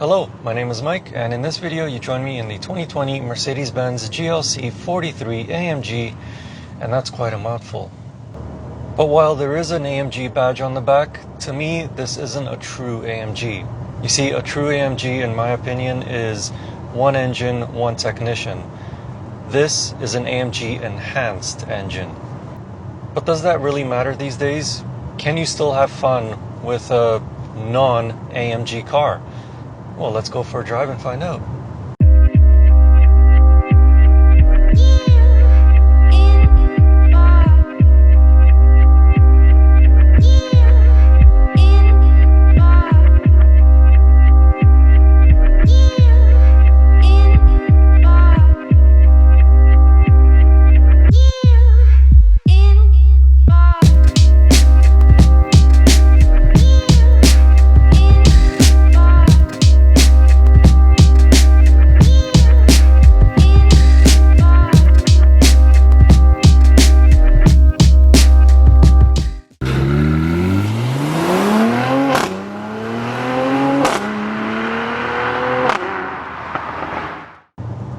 Hello, my name is Mike, and in this video you join me in the 2020 Mercedes-Benz GLC43 AMG, and that's quite a mouthful. But while there is an AMG badge on the back, to me this isn't a true AMG. You see, a true AMG, in my opinion, is one engine, one technician. This is an AMG Enhanced engine. But does that really matter these days? Can you still have fun with a non-AMG car? Well, let's go for a drive and find out.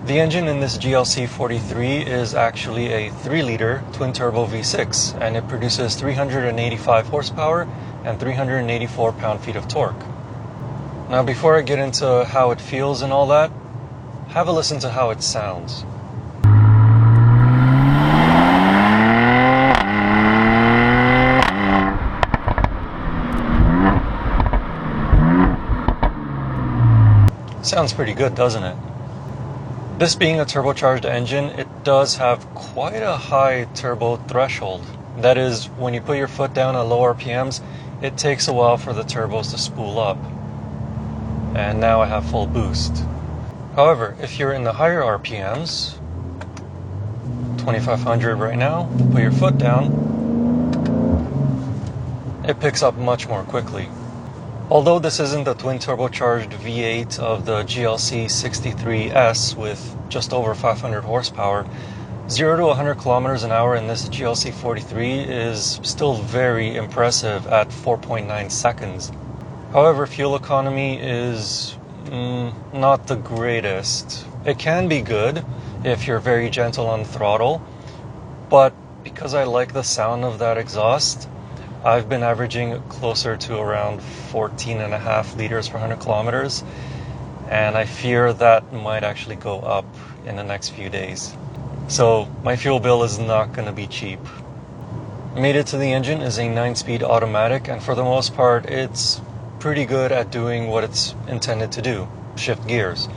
The engine in this GLC43 is actually a 3-liter twin-turbo V6, and it produces 385 horsepower and 384 pound-feet of torque. Now, before I get into how it feels and all that, have a listen to how it sounds. Sounds pretty good, doesn't it? This being a turbocharged engine, it does have quite a high turbo threshold. That is, when you put your foot down at low RPMs, it takes a while for the turbos to spool up. And now I have full boost. However, if you're in the higher RPMs, 2500 right now, put your foot down, it picks up much more quickly. Although this isn't the twin turbocharged V8 of the GLC43S with just over 500 horsepower, 0 to 100 kilometers an hour in this GLC43 is still very impressive at 4.9 seconds. However, fuel economy is not the greatest. It can be good if you're very gentle on throttle, but because I like the sound of that exhaust, I've been averaging closer to around 14.5 liters per 100 kilometers, and I fear that might actually go up in the next few days. So my fuel bill is not going to be cheap. Mated to the engine is a 9-speed automatic, and for the most part it's pretty good at doing what it's intended to do, shift gears.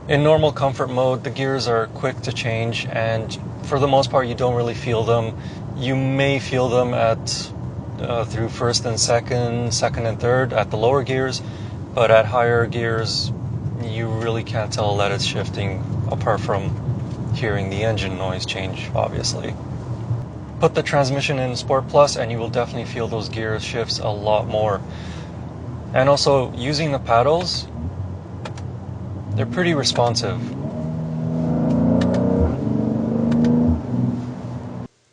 In normal comfort mode, the gears are quick to change, and for the most part you don't really feel them. You may feel them through first and second and third at the lower gears, but at higher gears you really can't tell that it's shifting apart from hearing the engine noise change, obviously. Put the transmission in Sport Plus and you will definitely feel those gear shifts a lot more. And also, using the paddles, they're pretty responsive.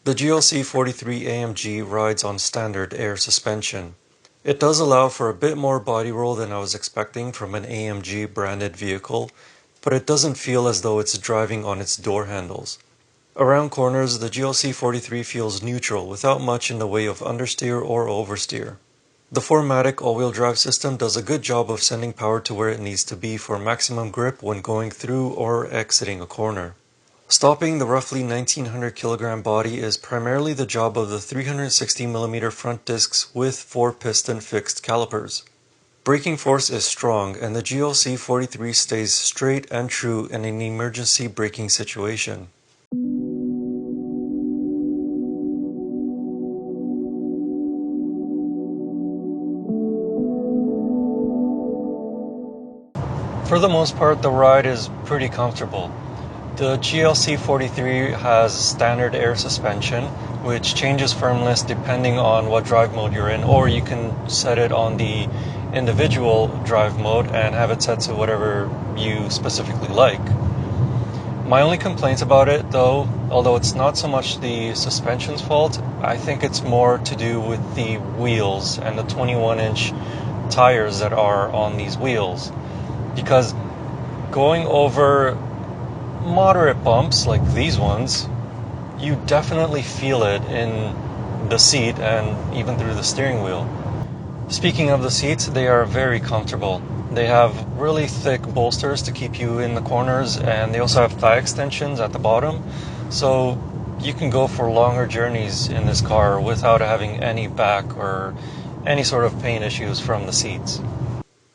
The GLC43 AMG rides on standard air suspension. It does allow for a bit more body roll than I was expecting from an AMG branded vehicle, but it doesn't feel as though it's driving on its door handles. Around corners, the GLC43 feels neutral without much in the way of understeer or oversteer. The 4MATIC all-wheel drive system does a good job of sending power to where it needs to be for maximum grip when going through or exiting a corner. Stopping the roughly 1900 kilogram body is primarily the job of the 360mm front discs with 4-piston fixed calipers. Braking force is strong, and the GLC43 stays straight and true in an emergency braking situation. For the most part, the ride is pretty comfortable. The GLC43 has standard air suspension, which changes firmness depending on what drive mode you're in, or you can set it on the individual drive mode and have it set to whatever you specifically like. My only complaint about it, though, although it's not so much the suspension's fault, I think it's more to do with the wheels and the 21-inch tires that are on these wheels. because going over moderate bumps like these ones, you definitely feel it in the seat and even through the steering wheel. Speaking of the seats, they are very comfortable. They have really thick bolsters to keep you in the corners, and they also have thigh extensions at the bottom, so you can go for longer journeys in this car without having any back or any sort of pain issues from the seats.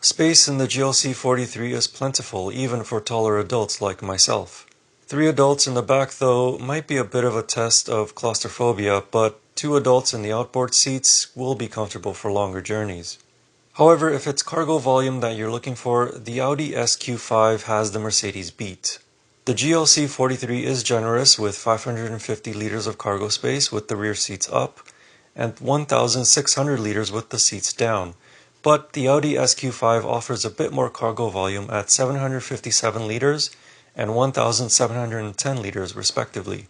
Space in the GLC43 is plentiful, even for taller adults like myself. 3 adults in the back, though, might be a bit of a test of claustrophobia, but 2 adults in the outboard seats will be comfortable for longer journeys. However, if it's cargo volume that you're looking for, the Audi SQ5 has the Mercedes beat. The GLC43 is generous with 550 liters of cargo space with the rear seats up, and 1,600 liters with the seats down. But the Audi SQ5 offers a bit more cargo volume at 757 liters and 1,710 liters respectively.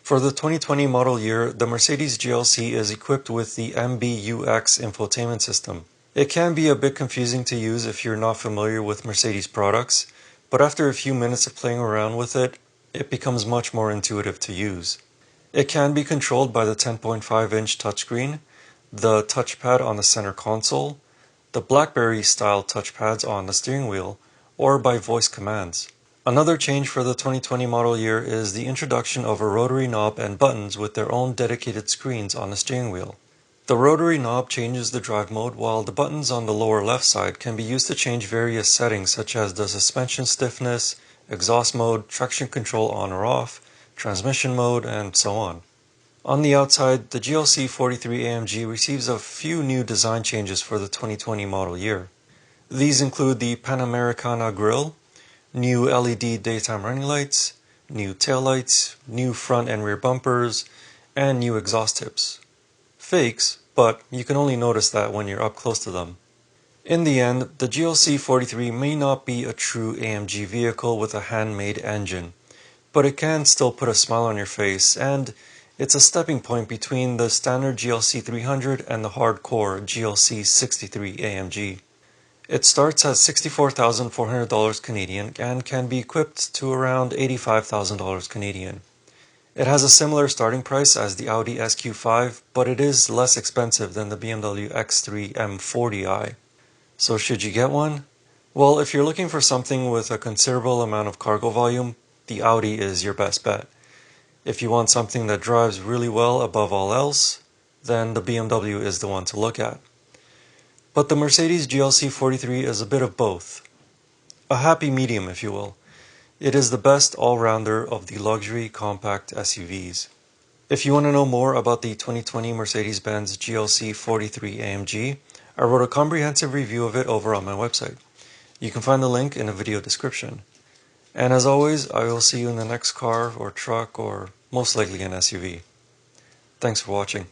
For the 2020 model year, the Mercedes GLC is equipped with the MBUX infotainment system. It can be a bit confusing to use if you're not familiar with Mercedes products, but after a few minutes of playing around with it, it becomes much more intuitive to use. It can be controlled by the 10.5-inch touchscreen, the touchpad on the center console, the BlackBerry-style touchpads on the steering wheel, or by voice commands. Another change for the 2020 model year is the introduction of a rotary knob and buttons with their own dedicated screens on the steering wheel. The rotary knob changes the drive mode, while the buttons on the lower left side can be used to change various settings such as the suspension stiffness, exhaust mode, traction control on or off, transmission mode, and so on. On the outside, the GLC43 AMG receives a few new design changes for the 2020 model year. These include the Panamericana grille, new LED daytime running lights, new taillights, new front and rear bumpers, and new exhaust tips. Fakes, but you can only notice that when you're up close to them. In the end, the GLC43 may not be a true AMG vehicle with a handmade engine, but it can still put a smile on your face, and it's a stepping point between the standard GLC300 and the hardcore GLC43 AMG. It starts at $64,400 Canadian and can be equipped to around $85,000 Canadian. It has a similar starting price as the Audi SQ5, but it is less expensive than the BMW X3 M40i. So should you get one? Well, if you're looking for something with a considerable amount of cargo volume, the Audi is your best bet. If you want something that drives really well above all else, then the BMW is the one to look at. But the Mercedes GLC43 is a bit of both. A happy medium, if you will. It is the best all-rounder of the luxury compact SUVs. If you want to know more about the 2020 Mercedes-Benz GLC43 AMG, I wrote a comprehensive review of it over on my website. You can find the link in the video description. And as always, I will see you in the next car or truck or most likely an SUV. Thanks for watching.